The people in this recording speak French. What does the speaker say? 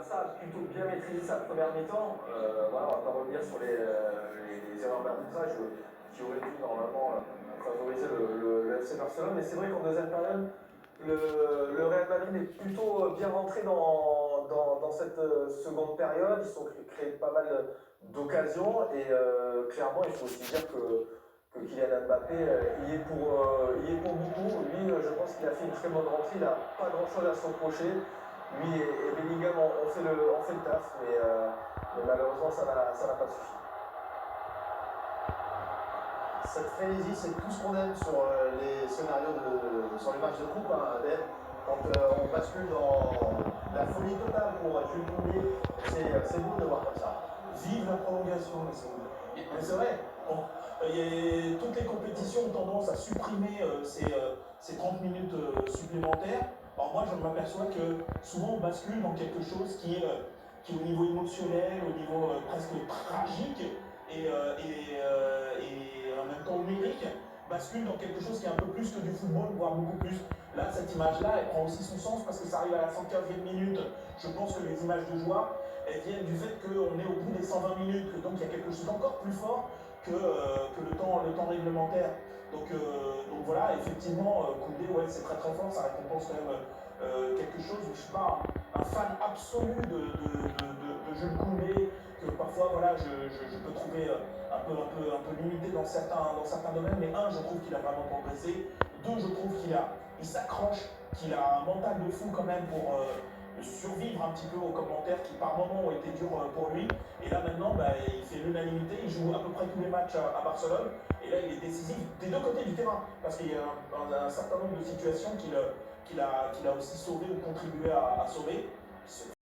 Barça a plutôt bien maîtrisé sa première mi-temps. Voilà, on va pas revenir sur les erreurs d'arbitrage qui auraient dû normalement favoriser le FC Barcelone. Mais c'est vrai qu'en deuxième période, le Real Madrid est plutôt bien rentré dans cette seconde période. Ils se sont créés pas mal d'occasions et clairement, il faut aussi dire que Kylian Mbappé y est pour beaucoup. Lui, je pense qu'il a fait une très bonne rentrée. Il n'a pas grand-chose à se reprocher. Lui et Bellingham ont fait le taf, mais malheureusement, ça n'a pas suffi. Cette frénésie, c'est tout ce qu'on aime sur les scénarios, sur les matchs de coupe, hein, Dave. Quand on bascule dans la folie totale pour Jules Koundé, c'est beau de voir comme ça. Vive la prolongation, mais c'est vrai. Bon, toutes les compétitions ont tendance à supprimer ces 30 minutes supplémentaires. Alors moi, je m'aperçois que souvent on bascule dans quelque chose qui est au niveau émotionnel, au niveau presque tragique et en même temps numérique, bascule dans quelque chose qui est un peu plus que du football, voire beaucoup plus. Là, cette image-là, elle prend aussi son sens parce que ça arrive à la 115e minute. Je pense que les images de joie, elles viennent du fait qu'on est au bout des 120 minutes, que donc il y a quelque chose d'encore plus fort que le temps réglementaire. Donc voilà, effectivement, Koundé, ouais, c'est très très fort, ça récompense quand même quelque chose. Je ne suis pas un fan absolu de Jules Koundé, que parfois voilà, je peux trouver un peu limité dans certains domaines, mais un, je trouve qu'il a vraiment progressé. Deux, je trouve qu'il s'accroche, qu'il a un mental de fou quand même pour survivre un petit peu aux commentaires qui par moments ont été durs pour lui. Et là maintenant, il fait l'unanimité, il joue à peu près tous les matchs à Barcelone. Et là, il est décisif des deux côtés du terrain, parce qu'il y a un certain nombre de situations qu'il a aussi sauvé ou contribué à sauver.